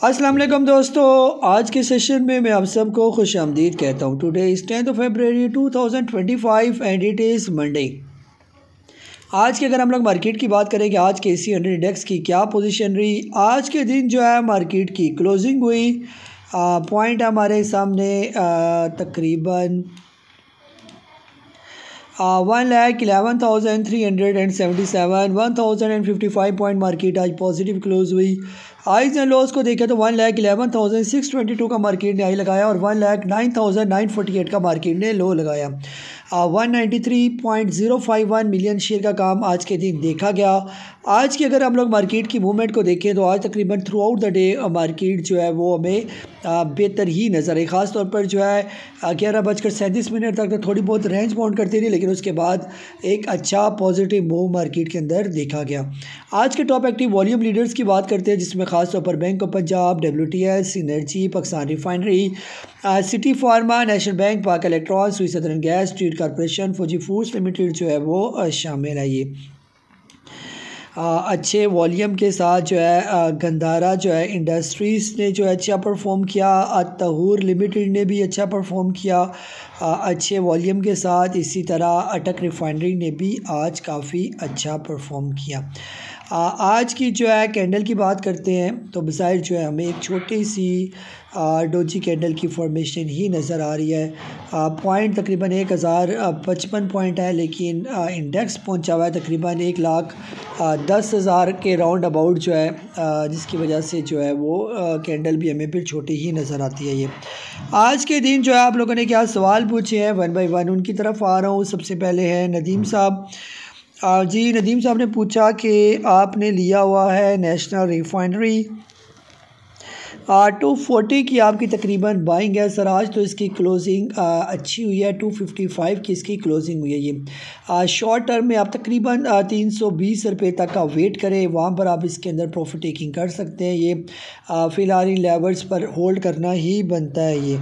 अस्सलाम वालेकुम दोस्तों, आज के सेशन में मैं आप सबको खुश आमदीद कहता हूँ। Today is 10 February 2025 and it is Monday. आज के अगर हम लोग मार्केट की बात करें कि आज के एसी 100 इंडेक्स की क्या पोजीशन रही। आज के दिन जो है मार्केट की क्लोजिंग हुई, पॉइंट हमारे सामने तकरीबन 1,11,377 1055 पॉइंट मार्केट आज पॉजिटिव क्लोज हुई। हाइज एंड लॉस को देखें तो 1,11,622 का मार्केट ने हाई लगाया और 1,09,948 का मार्केट ने लो लगाया। 193.051 मिलियन शेयर का काम आज के दिन देखा गया। आज की अगर हम लोग मार्केट की मूवमेंट को देखें तो आज तकरीबन through out the day market जो है वो हमें बेहतर ही नज़र आई। ख़ास तौर पर जो है 11:37 तक तो थोड़ी बहुत रेंज बाउंड करती रही, लेकिन उसके बाद एक अच्छा पॉजिटिव मूव मार्केट के अंदर देखा गया। आज के टॉप एक्टिव वॉल्यूम लीडर्स की बात करते हैं, जिसमें ख़ास तौर पर bank of Punjab, WTS, synergy, Pakistan refinery, city pharma, national bank, Pak electronics, Swiss southern gas, street corporation, Fauji foods limited जो है वो शामिल है। ये अच्छे वॉल्यूम के साथ जो है गंधारा जो है इंडस्ट्रीज़ ने जो है अच्छा परफॉर्म किया। तहूर लिमिटेड ने भी अच्छा परफॉर्म किया अच्छे वॉल्यूम के साथ। इसी तरह अटक रिफाइनरी ने भी आज काफ़ी अच्छा परफॉर्म किया। आज की जो है कैंडल की बात करते हैं तो बज़ाहिर जो है हमें एक छोटी सी डोजी कैंडल की फॉर्मेशन ही नज़र आ रही है। पॉइंट तकरीबन 1055 पॉइंट है, लेकिन इंडेक्स पहुंचा हुआ है तकरीबन 1,10,000 के राउंड अबाउट जो है, जिसकी वजह से जो है वो कैंडल भी हमें फिर छोटी ही नज़र आती है। ये आज के दिन जो है आप लोगों ने क्या सवाल पूछे हैं, 1 बाय 1 उनकी तरफ आ रहा हूँ। सबसे पहले है नदीम साहब। जी नदीम साहब ने पूछा कि आपने लिया हुआ है नेशनल रिफाइनरी 240 की आपकी तकरीबन बाइंग है सर। आज तो इसकी क्लोजिंग अच्छी हुई है, 255 की इसकी क्लोजिंग हुई है। ये शॉर्ट टर्म में आप तकरीबन 320 रुपये तक का वेट करें, वहाँ पर आप इसके अंदर प्रॉफिट टेकिंग कर सकते हैं। ये फ़िलहाल इन लेवल्स पर होल्ड करना ही बनता है। ये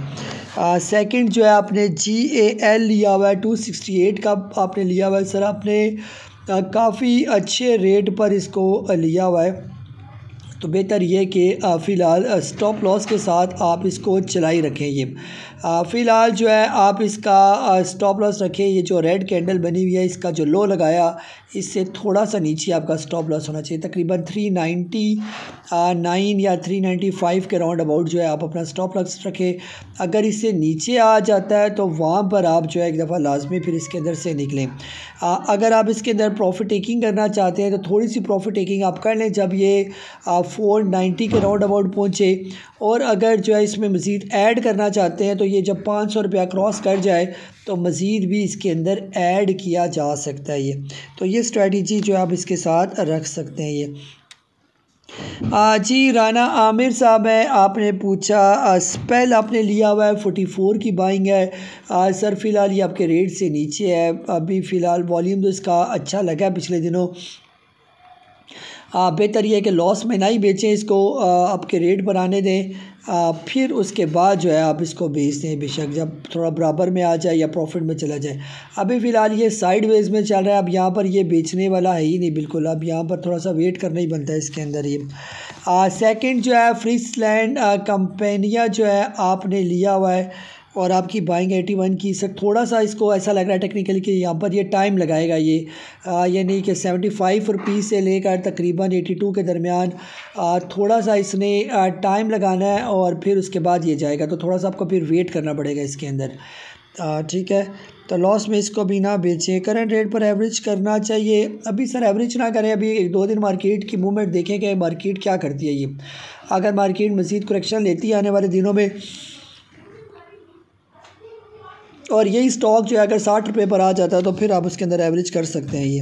सेकंड जो है आपने GAL लिया हुआ है 268 का आपने लिया हुआ है सर। आपने काफ़ी अच्छे रेट पर इसको लिया हुआ है, तो बेहतर ये कि फ़िलहाल स्टॉप लॉस के साथ आप इसको चलाई रखें। ये फ़िलहाल जो है आप इसका स्टॉप लॉस रखें। ये जो रेड कैंडल बनी हुई है, इसका जो लो लगाया इससे थोड़ा सा नीचे आपका स्टॉप लॉस होना चाहिए। तकरीबन 399 या 395 के राउंड अबाउट जो है आप अपना स्टॉप लॉस रखें। अगर इससे नीचे आ जाता है तो वहाँ पर आप जो है एक दफ़ा लाजमी फिर इसके अंदर से निकलें। अगर आप इसके अंदर प्रॉफिट टेकिंग करना चाहते हैं तो थोड़ी सी प्रॉफिट टेकिंग आप कर लें जब ये 490 के राउंड अबाउट पहुँचे, और अगर जो है इसमें मज़ीद ऐड करना चाहते हैं तो ये जब 500 रुपया क्रॉस कर जाए तो मज़ीद भी इसके अंदर ऐड किया जा सकता है। ये तो ये स्ट्रेटजी जो आप इसके साथ रख सकते हैं। ये जी राना आमिर साहब है, आपने पूछा स्पेल आपने लिया हुआ है 44 की बाइंग है सर। फ़िलहाल ये आपके रेट से नीचे है। अभी फ़िलहाल वॉल्यूम तो इसका अच्छा लगा है पिछले दिनों। बेहतर ये है कि लॉस में ना ही बेचें इसको, आपके रेट पर आने दें, फिर उसके बाद जो है आप इसको बेच दें, बेशक जब थोड़ा बराबर में आ जाए या प्रॉफिट में चला जाए। अभी फ़िलहाल ये साइडवेज में चल रहा है। अब यहाँ पर ये बेचने वाला है ही नहीं बिल्कुल, अब यहाँ पर थोड़ा सा वेट करना ही बनता है इसके अंदर। ये सेकंड जो है फ्रीसलैंड कंपनियाँ जो है आपने लिया हुआ है और आपकी बाइंग 81 की सर। थोड़ा सा इसको ऐसा लग रहा है टेक्निकली कि यहाँ पर ये टाइम लगाएगा। ये नहीं कि 75 रुपीज़ से लेकर तकरीबन 82 के दरमियान थोड़ा सा इसने टाइम लगाना है और फिर उसके बाद ये जाएगा, तो थोड़ा सा आपको फिर वेट करना पड़ेगा इसके अंदर। ठीक है, तो लॉस में इसको भी ना बेचें। करंट रेट पर एवरेज करना चाहिए। अभी सर एवरेज ना करें, अभी 1-2 दिन मार्केट की मूवमेंट देखें कि मार्केट क्या करती है। ये अगर मार्केट मज़ीद करेक्शन लेती है आने वाले दिनों में और यही स्टॉक जो है अगर 60 रुपये पर आ जाता है तो फिर आप उसके अंदर एवरेज कर सकते हैं। ये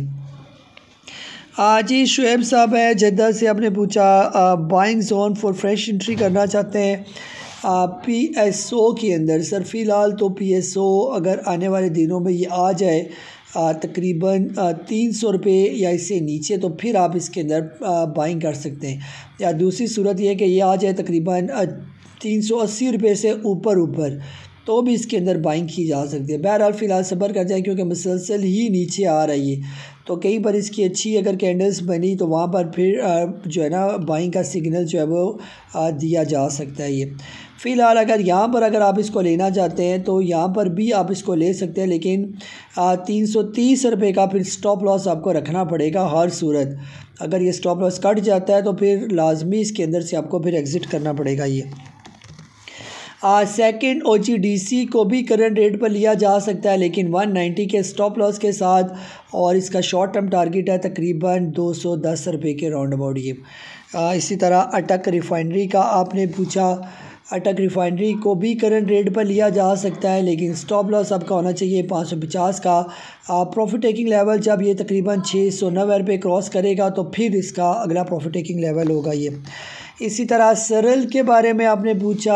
जी शुएब साहब है जद्दा से, आपने पूछा buying zone for fresh entry करना चाहते हैं PSO के अंदर सर। फ़िलहाल तो PSO अगर आने वाले दिनों में ये आ जाए तकरीबन 300 रुपये या इससे नीचे, तो फिर आप इसके अंदर बाइंग कर सकते हैं। या दूसरी सूरत यह है कि ये आ जाए तकरीबन 380 रुपये से ऊपर तो भी इसके अंदर बाइंग की जा सकती है। बहरहाल फ़िलहाल सब्र कर जाए क्योंकि मुसलसल ही नीचे आ रही है, तो कहीं पर इसकी अच्छी अगर कैंडल्स बनी तो वहाँ पर फिर जो है ना बाइंग का सिग्नल जो है वो दिया जा सकता है। ये फ़िलहाल अगर आप इसको लेना चाहते हैं तो यहाँ पर भी आप इसको ले सकते हैं, लेकिन 330 रुपये का फिर स्टॉप लॉस आपको रखना पड़ेगा हर सूरत। अगर ये स्टॉप लॉस कट जाता है तो फिर लाजमी इसके अंदर से आपको फिर एग्ज़िट करना पड़ेगा। ये सेकंड OGDC को भी करंट रेट पर लिया जा सकता है, लेकिन 190 के स्टॉप लॉस के साथ, और इसका शॉर्ट टर्म टारगेट है तकरीबन 210 रुपये के राउंड अबाउट। ये इसी तरह अटक रिफाइनरी का आपने पूछा, अटक रिफाइनरी को भी करंट रेट पर लिया जा सकता है, लेकिन स्टॉप लॉस आपका होना चाहिए 550 का। प्रॉफिट टेकिंग लेवल जब ये तकरीबन 690 रुपये क्रॉस करेगा तो फिर इसका अगला प्रॉफिट टेकिंग लेवल होगा ये। इसी तरह सरल के बारे में आपने पूछा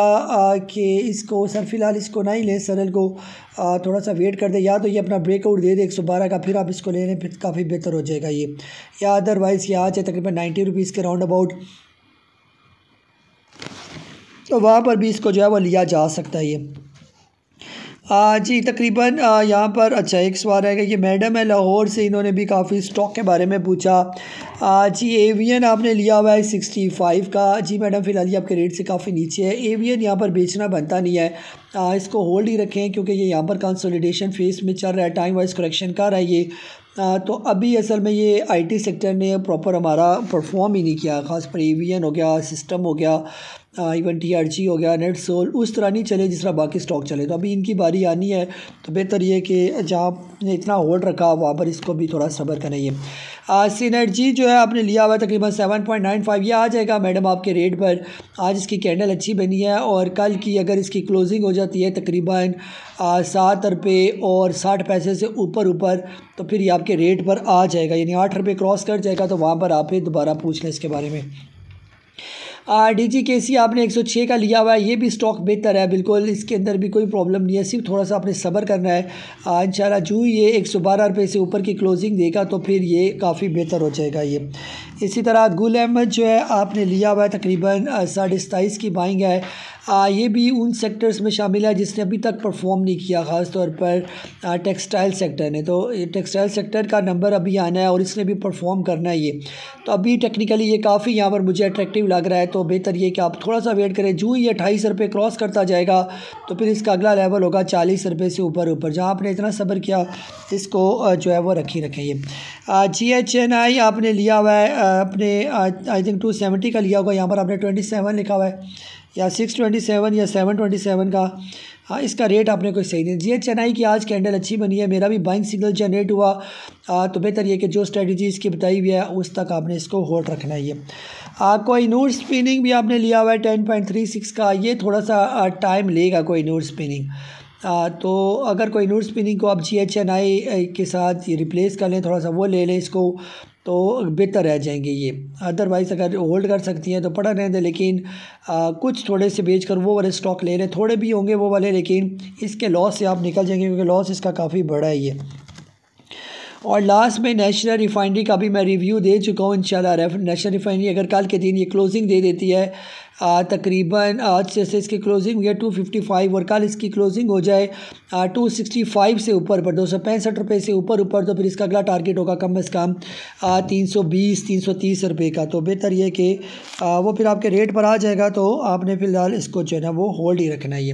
कि इसको सर फ़िलहाल इसको नहीं लें, सरल को थोड़ा सा वेट कर दे, या तो ये अपना ब्रेकआउट दे दे 112 का, फिर आप इसको ले लें, फिर काफ़ी बेहतर हो जाएगा ये। या अदरवाइज़ ये आज है तकरीबन 90 रुपीज़ के राउंड अबाउट, तो वहाँ पर भी इसको जो है वो लिया जा सकता है ये। जी तकरीबन यहाँ पर अच्छा एक सवाल है कि ये मैडम है लाहौर से, इन्होंने भी काफ़ी स्टॉक के बारे में पूछा। जी एवियन आपने लिया हुआ है 65 का। जी मैडम फ़िलहाल ये आपके रेट से काफ़ी नीचे है, एवियन यहाँ पर बेचना बनता नहीं है, इसको होल्ड ही रखें क्योंकि ये यहाँ पर कंसोलिडेशन फेस में चल रहा है, टाइम वाइज करेक्शन कर रहा है ये। तो अभी असल में ये आईटी सेक्टर ने प्रॉपर हमारा परफॉर्म ही नहीं किया, ख़ास पर एवियन हो गया, सिस्टम हो गया, इवन TRG हो गया, नेट सोल उस तरह नहीं चले जिस तरह बाकी स्टॉक चले। तो अभी इनकी बारी आनी है, तो बेहतर ये कि जहाँ आपने इतना होल्ड रखा वहाँ पर इसको भी थोड़ा सब्र कराइए। सिनर्जी जो है आपने लिया हुआ है तकरीबन 7.95, ये आ जाएगा मैडम आपके रेट पर। आज इसकी कैंडल अच्छी बनी है, और कल की अगर इसकी क्लोजिंग हो जाती है तकरीबन 7 रुपये और 60 पैसे से ऊपर तो फिर ये आपके रेट पर आ जाएगा, यानी 8 रुपये क्रॉस कर जाएगा, तो वहाँ पर आप फिर दोबारा पूछ लें इसके बारे में। DGKC आपने 106 का लिया हुआ है, ये भी स्टॉक बेहतर है बिल्कुल, इसके अंदर भी कोई प्रॉब्लम नहीं है, सिर्फ थोड़ा सा आपने सब्र करना है। इंशाल्लाह जो ये 112 रुपये से ऊपर की क्लोजिंग देगा तो फिर ये काफ़ी बेहतर हो जाएगा ये। इसी तरह गुल अहमद जो है आपने लिया हुआ है तकरीबन 27.5 की बाइंग है। ये भी उन सेक्टर्स में शामिल है जिसने अभी तक परफॉर्म नहीं किया, ख़ास तौर पर टेक्सटाइल सेक्टर ने। तो टेक्सटाइल सेक्टर का नंबर अभी आना है और इसने भी परफॉर्म करना है ये, तो अभी टेक्निकली ये काफ़ी यहाँ पर मुझे अट्रैक्टिव लग रहा है। तो बेहतर ये कि आप थोड़ा सा वेट करें, जो ये 28 रुपये क्रॉस करता जाएगा तो फिर इसका अगला लेवल होगा 40 रुपये से ऊपर। जहाँ आपने इतना सब्र किया इसको जो है वो रखें ये। GHNI आपने लिया हुआ है अपने आई थिंक 270 का लिया होगा, यहाँ पर आपने 27 लिखा हुआ है, या 627 या 727 का। इसका रेट आपने कोई सही नहीं। GHNI की आज कैंडल अच्छी बनी है, मेरा भी बाइंग सिग्नल जनरेट हुआ, तो बेहतर ये कि जो स्ट्रेटजी इसकी बताई हुई है उस तक आपने इसको होल्ड रखना है ये। कोहिनूर स्पिनिंग भी आपने लिया हुआ है 10.36 का, ये थोड़ा सा टाइम लेगा कोहिनूर स्पिनिंग। तो अगर कोहिनूर स्पिनिंग को आप GHNI के साथ ये रिप्लेस कर लें, थोड़ा सा वो ले लें इसको, तो बेहतर रह जाएंगे ये। अदरवाइज़ अगर होल्ड कर सकती हैं तो पड़ा रहने दें, लेकिन कुछ थोड़े से बेच कर वो वाले स्टॉक ले लें, थोड़े भी होंगे वो वाले, लेकिन इसके लॉस से आप निकल जाएंगे क्योंकि लॉस इसका काफ़ी बड़ा है ये। और लास्ट में नेशनल रिफाइनरी का भी मैं रिव्यू दे चुका हूँ इंशाल्लाह। नेशनल रिफाइनरी अगर कल के दिन ये क्लोजिंग दे देती है तकरीबन आज जैसे इसकी क्लोजिंग हुई है 255 और कल इसकी क्लोजिंग हो जाए 265 से ऊपर 265 रुपये से ऊपर, तो फिर इसका अगला टारगेट होगा कम से कम 320-330 रुपये का। तो बेहतर ये कि वो फिर आपके रेट पर आ जाएगा, तो आपने फ़िलहाल इसको जो है ना वो होल्ड ही रखना है ये।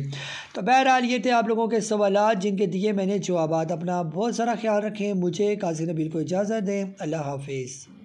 तो बहरहाल ये थे आप लोगों के सवालात जिनके दिए मैंने जवाबात। अपना बहुत सारा ख्याल रखें, मुझे काजी नबील को इजाज़त दें। अल्लाह हाफिज़।